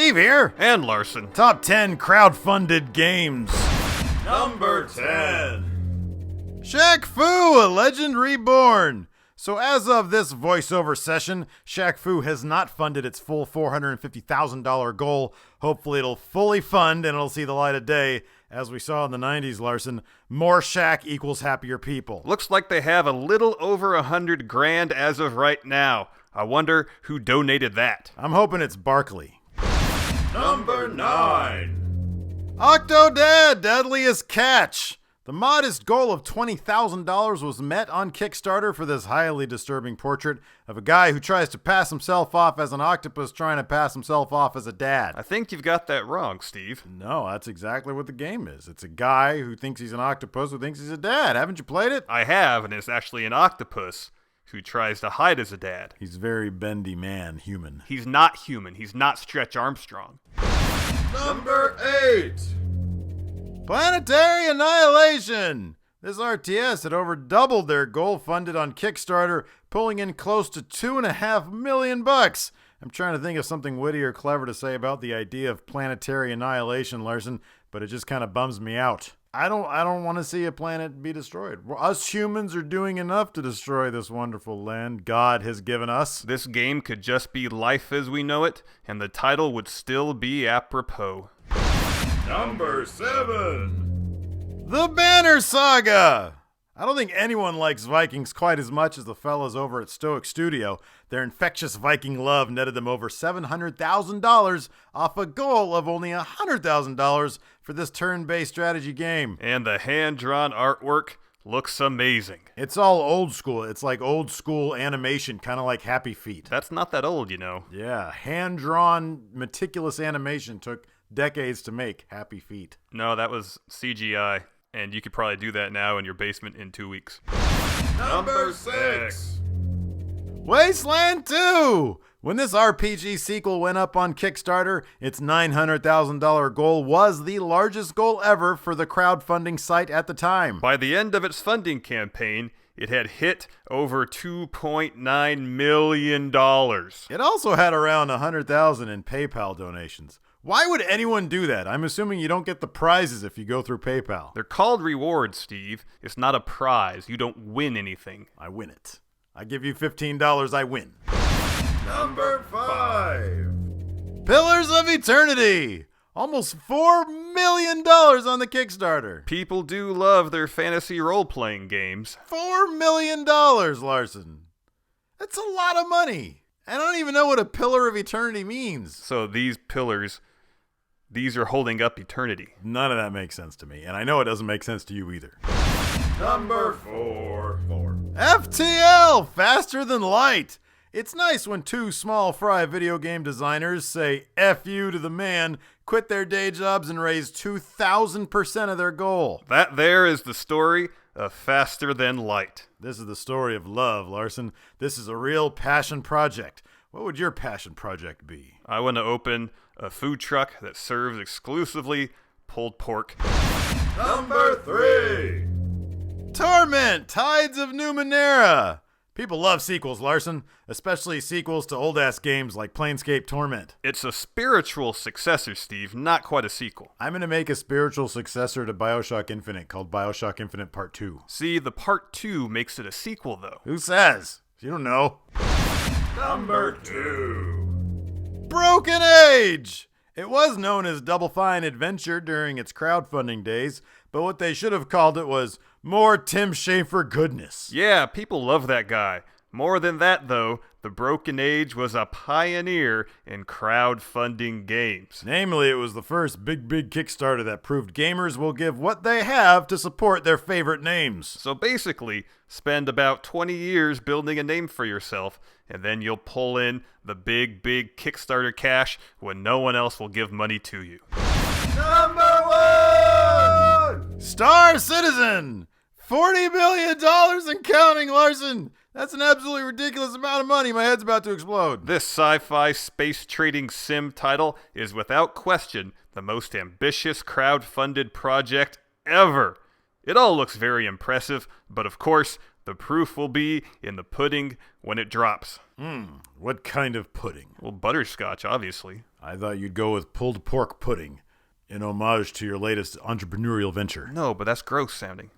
Steve here. And Larson. Top 10 crowdfunded games. Number 10. Shaq Fu, a Legend Reborn. So as of this voiceover session, Shaq Fu has not funded its full $450,000 goal. Hopefully it'll fully fund and it'll see the light of day. As we saw in the 90s, Larson, more Shaq equals happier people. Looks like they have a little over $100,000 as of right now. I wonder who donated that. I'm hoping it's Barkley. Number 9. Octodad, Deadliest Catch. The modest goal of $20,000 was met on Kickstarter for this highly disturbing portrait of a guy who tries to pass himself off as an octopus trying to pass himself off as a dad. I think you've got that wrong, Steve. No, that's exactly what the game is. It's a guy who thinks he's an octopus who thinks he's a dad. Haven't you played it? I have, and it's actually an octopus who tries to hide as a dad. He's very bendy man, human. He's not human. He's not Stretch Armstrong. Number 8. Planetary Annihilation! This RTS had over doubled their goal funded on Kickstarter, pulling in close to $2.5 million. I'm trying to think of something witty or clever to say about the idea of planetary annihilation, Larson, but it just kind of bums me out. I don't want to see a planet be destroyed. Us humans are doing enough to destroy this wonderful land God has given us. This game could just be life as we know it, and the title would still be apropos. Number 7. The Banner Saga! I don't think anyone likes Vikings quite as much as the fellas over at Stoic Studio. Their infectious Viking love netted them over $700,000 off a goal of only $100,000 for this turn-based strategy game. And the hand-drawn artwork looks amazing. It's all old school. It's like old school animation, kind of like Happy Feet. That's not that old, you know. Yeah, hand-drawn, meticulous animation took decades to make Happy Feet. No, that was CGI. And you could probably do that now in your basement in 2 weeks. Number 6. Wasteland 2! When this RPG sequel went up on Kickstarter, its $900,000 goal was the largest goal ever for the crowdfunding site at the time. By the end of its funding campaign, it had hit over $2.9 million. It also had around $100,000 in PayPal donations. Why would anyone do that? I'm assuming you don't get the prizes if you go through PayPal. They're called rewards, Steve. It's not a prize. You don't win anything. I win it. I give you $15, I win. Number 5. Pillars of Eternity! Almost $4 million on the Kickstarter. People do love their fantasy role-playing games. $4 million, Larson. That's a lot of money. I don't even know what a Pillar of Eternity means. So these pillars, these are holding up eternity. None of that makes sense to me, and I know it doesn't make sense to you either. Number 4. FTL, Faster Than Light. It's nice when two small fry video game designers say F you to the man, quit their day jobs, and raise 2,000% of their goal. That there is the story of Faster Than Light. This is the story of love, Larson. This is a real passion project. What would your passion project be? I want to open a food truck that serves exclusively pulled pork. Number 3. Torment, Tides of Numenera. People love sequels, Larson, especially sequels to old-ass games like Planescape Torment. It's a spiritual successor, Steve, not quite a sequel. I'm going to make a spiritual successor to BioShock Infinite called BioShock Infinite Part 2. See, the Part 2 makes it a sequel, though. Who says? You don't know. Number 2. Broken Age! It was known as Double Fine Adventure during its crowdfunding days, but what they should have called it was More Tim Schafer Goodness. Yeah, people love that guy. More than that, though, the Broken Age was a pioneer in crowdfunding games. Namely, it was the first big Kickstarter that proved gamers will give what they have to support their favorite names. So basically, spend about 20 years building a name for yourself, and then you'll pull in the big Kickstarter cash when no one else will give money to you. Number 1. Star Citizen! $40 million and counting, Larson! That's an absolutely ridiculous amount of money. My head's about to explode. This sci-fi space trading sim title is without question the most ambitious crowd-funded project ever. It all looks very impressive, but of course, the proof will be in the pudding when it drops. What kind of pudding? Well, butterscotch, obviously. I thought you'd go with pulled pork pudding, in homage to your latest entrepreneurial venture. No, but that's gross sounding.